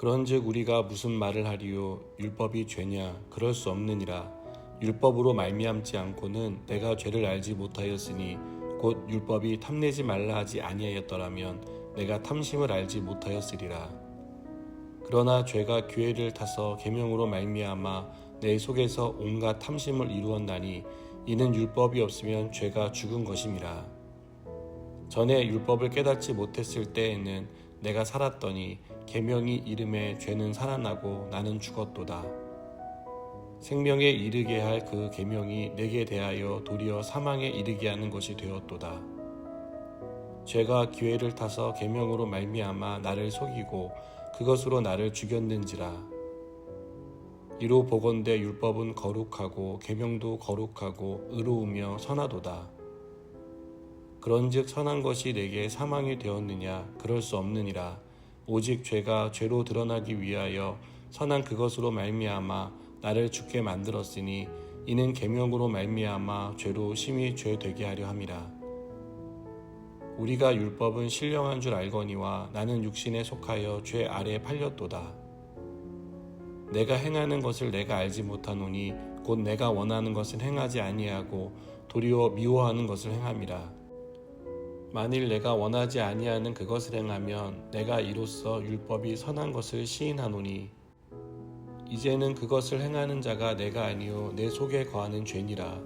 그런즉 우리가 무슨 말을 하리요? 율법이 죄냐? 그럴 수 없느니라. 율법으로 말미암지 않고는 내가 죄를 알지 못하였으니 곧 율법이 탐내지 말라 하지 아니하였더라면 내가 탐심을 알지 못하였으리라. 그러나 죄가 기회를 타서 계명으로 말미암아 내 속에서 온갖 탐심을 이루었나니 이는 율법이 없으면 죄가 죽은 것임이라. 전에 율법을 깨닫지 못했을 때에는 내가 살았더니 계명이 이름에 죄는 살아나고 나는 죽었도다. 생명에 이르게 할 그 계명이 내게 대하여 도리어 사망에 이르게 하는 것이 되었도다. 죄가 기회를 타서 계명으로 말미암아 나를 속이고 그것으로 나를 죽였는지라. 이로 보건대 율법은 거룩하고 계명도 거룩하고 의로우며 선하도다. 그런즉 선한 것이 내게 사망이 되었느냐? 그럴 수 없느니라. 오직 죄가 죄로 드러나기 위하여 선한 그것으로 말미암아 나를 죽게 만들었으니 이는 계명으로 말미암아 죄로 심히 죄 되게 하려 함이라. 우리가 율법은 신령한 줄 알거니와 나는 육신에 속하여 죄 아래 팔렸도다. 내가 행하는 것을 내가 알지 못하노니 곧 내가 원하는 것을 행하지 아니하고 도리어 미워하는 것을 행함이라. 만일 내가 원하지 아니하는 그것을 행하면 내가 이로써 율법이 선한 것을 시인하노니 이제는 그것을 행하는 자가 내가 아니요 내 속에 거하는 죄니라.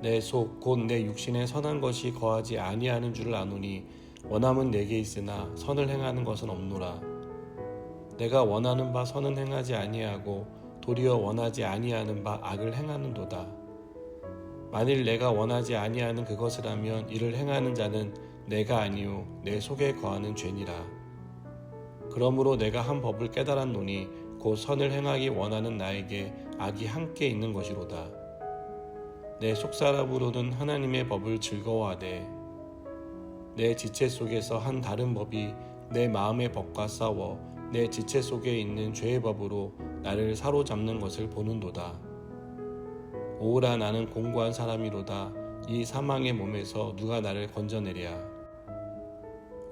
내 속 곧 내 육신에 선한 것이 거하지 아니하는 줄을 아노니 원함은 내게 있으나 선을 행하는 것은 없노라. 내가 원하는 바 선은 행하지 아니하고 도리어 원하지 아니하는 바 악을 행하는도다. 만일 내가 원하지 아니하는 그것을 하면 이를 행하는 자는 내가 아니요 내 속에 거하는 죄니라. 그러므로 내가 한 법을 깨달았노니 곧 선을 행하기 원하는 나에게 악이 함께 있는 것이로다. 내 속사람으로는 하나님의 법을 즐거워하되 내 지체 속에서 한 다른 법이 내 마음의 법과 싸워 내 지체 속에 있는 죄의 법으로 나를 사로잡는 것을 보는도다. 오라 나는 공고한 사람이로다. 이 사망의 몸에서 누가 나를 건져내랴.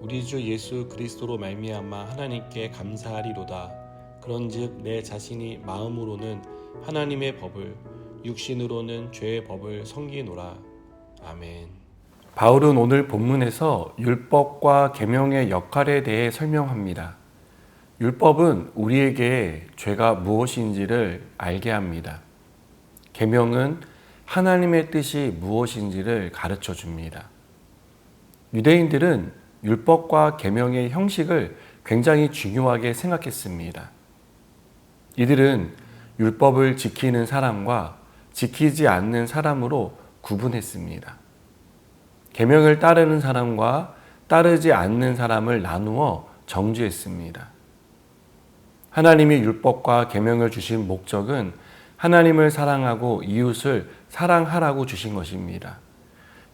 우리 주 예수 그리스도로 말미암아 하나님께 감사하리로다. 그런즉 내 자신이 마음으로는 하나님의 법을 육신으로는 죄의 법을 섬기노라. 아멘. 바울은 오늘 본문에서 율법과 계명의 역할에 대해 설명합니다. 율법은 우리에게 죄가 무엇인지를 알게 합니다. 계명은 하나님의 뜻이 무엇인지를 가르쳐 줍니다. 유대인들은 율법과 계명의 형식을 굉장히 중요하게 생각했습니다. 이들은 율법을 지키는 사람과 지키지 않는 사람으로 구분했습니다. 계명을 따르는 사람과 따르지 않는 사람을 나누어 정죄했습니다. 하나님이 율법과 계명을 주신 목적은 하나님을 사랑하고 이웃을 사랑하라고 주신 것입니다.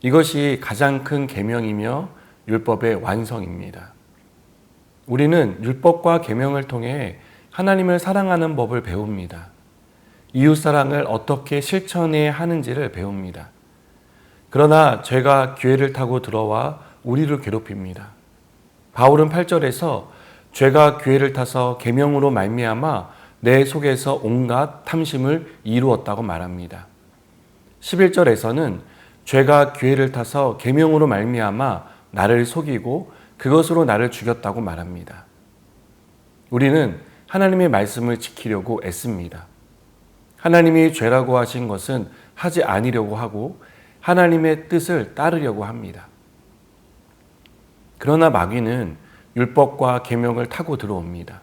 이것이 가장 큰 계명이며 율법의 완성입니다. 우리는 율법과 계명을 통해 하나님을 사랑하는 법을 배웁니다. 이웃 사랑을 어떻게 실천해야 하는지를 배웁니다. 그러나 죄가 기회를 타고 들어와 우리를 괴롭힙니다. 바울은 8절에서 죄가 기회를 타서 계명으로 말미암아 내 속에서 온갖 탐심을 이루었다고 말합니다. 11절에서는 죄가 기회를 타서 계명으로 말미암아 나를 속이고 그것으로 나를 죽였다고 말합니다. 우리는 하나님의 말씀을 지키려고 애씁니다. 하나님이 죄라고 하신 것은 하지 아니려고 하고 하나님의 뜻을 따르려고 합니다. 그러나 마귀는 율법과 계명을 타고 들어옵니다.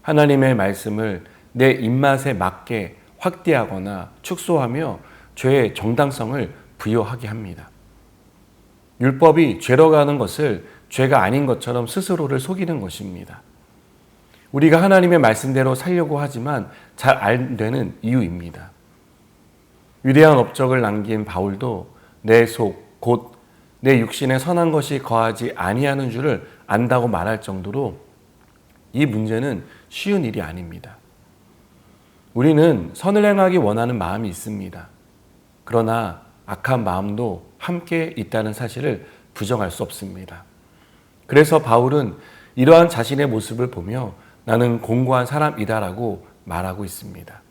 하나님의 말씀을 내 입맛에 맞게 확대하거나 축소하며 죄의 정당성을 부여하게 합니다. 율법이 죄로 가는 것을 죄가 아닌 것처럼 스스로를 속이는 것입니다. 우리가 하나님의 말씀대로 살려고 하지만 잘 안 되는 이유입니다. 위대한 업적을 남긴 바울도 내 속, 곧 내 육신에 선한 것이 거하지 아니하는 줄을 안다고 말할 정도로 이 문제는 쉬운 일이 아닙니다. 우리는 선을 행하기 원하는 마음이 있습니다. 그러나 악한 마음도 함께 있다는 사실을 부정할 수 없습니다. 그래서 바울은 이러한 자신의 모습을 보며 나는 공고한 사람이다라고 말하고 있습니다.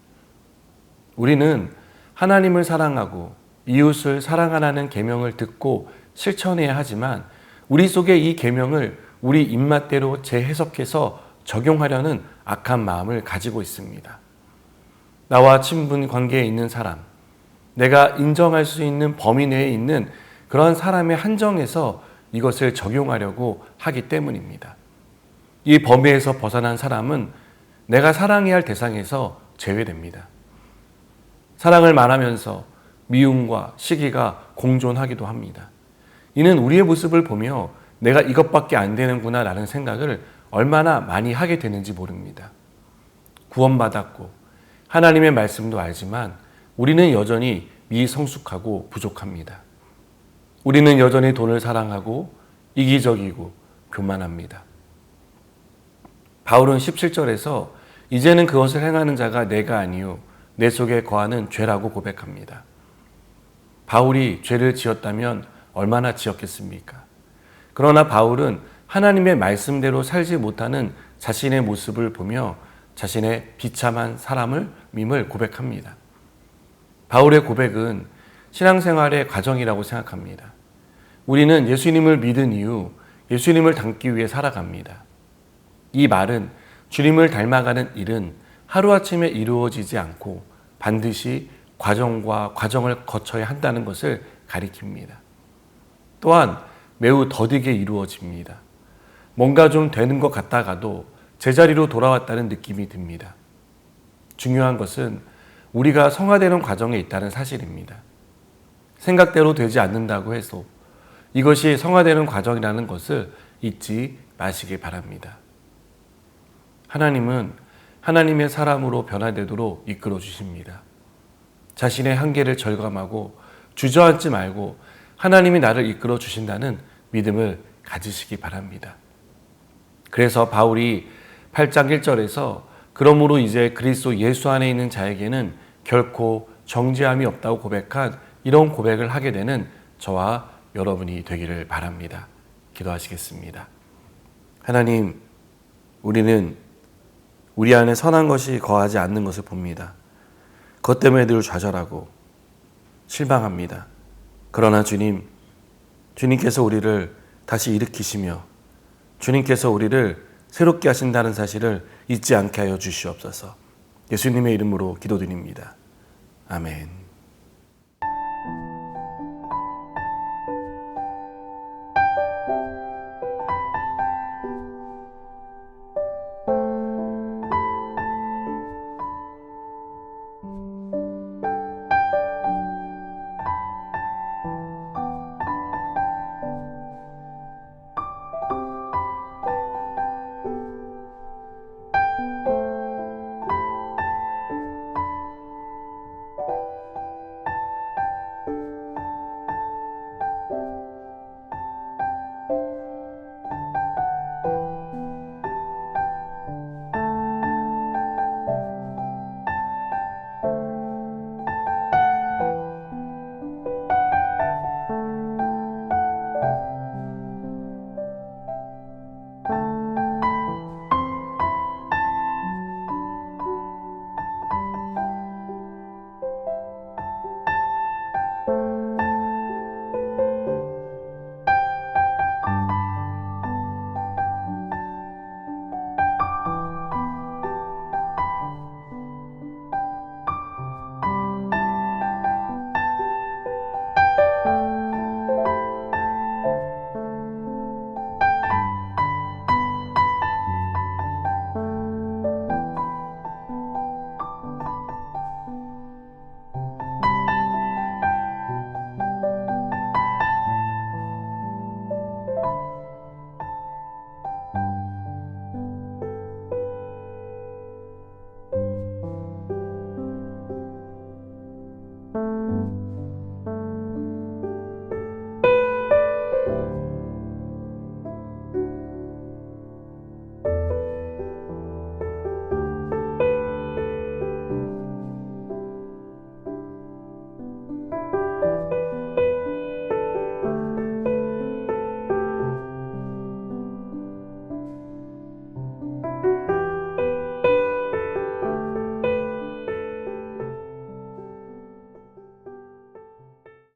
우리는 하나님을 사랑하고 이웃을 사랑하라는 계명을 듣고 실천해야 하지만 우리 속에 이 계명을 우리 입맛대로 재해석해서 적용하려는 악한 마음을 가지고 있습니다. 나와 친분 관계에 있는 사람, 내가 인정할 수 있는 범위 내에 있는 그런 사람의 한정에서 이것을 적용하려고 하기 때문입니다. 이 범위에서 벗어난 사람은 내가 사랑해야 할 대상에서 제외됩니다. 사랑을 말하면서 미움과 시기가 공존하기도 합니다. 이는 우리의 모습을 보며 내가 이것밖에 안 되는구나 라는 생각을 얼마나 많이 하게 되는지 모릅니다. 구원받았고 하나님의 말씀도 알지만 우리는 여전히 미성숙하고 부족합니다. 우리는 여전히 돈을 사랑하고 이기적이고 교만합니다. 바울은 17절에서 이제는 그것을 행하는 자가 내가 아니요 내 속에 거하는 죄라고 고백합니다. 바울이 죄를 지었다면 얼마나 지었겠습니까? 그러나 바울은 하나님의 말씀대로 살지 못하는 자신의 모습을 보며 자신의 비참한 사람임을 고백합니다. 바울의 고백은 신앙생활의 과정이라고 생각합니다. 우리는 예수님을 믿은 이후 예수님을 닮기 위해 살아갑니다. 이 말은 주님을 닮아가는 일은 하루아침에 이루어지지 않고 반드시 과정을 거쳐야 한다는 것을 가리킵니다. 또한 매우 더디게 이루어집니다. 뭔가 좀 되는 것 같다가도 제자리로 돌아왔다는 느낌이 듭니다. 중요한 것은 우리가 성화되는 과정에 있다는 사실입니다. 생각대로 되지 않는다고 해서 이것이 성화되는 과정이라는 것을 잊지 마시기 바랍니다. 하나님은 하나님의 사람으로 변화되도록 이끌어 주십니다. 자신의 한계를 절감하고 주저앉지 말고 하나님이 나를 이끌어 주신다는 믿음을 가지시기 바랍니다. 그래서 바울이 8장 1절에서 그러므로 이제 그리스도 예수 안에 있는 자에게는 결코 정죄함이 없다고 고백한 이런 고백을 하게 되는 저와 여러분이 되기를 바랍니다. 기도하시겠습니다. 하나님, 우리는 우리 안에 선한 것이 거하지 않는 것을 봅니다. 그것 때문에 늘 좌절하고 실망합니다. 그러나 주님께서 우리를 다시 일으키시며 주님께서 우리를 새롭게 하신다는 사실을 잊지 않게 하여 주시옵소서. 예수님의 이름으로 기도드립니다. 아멘.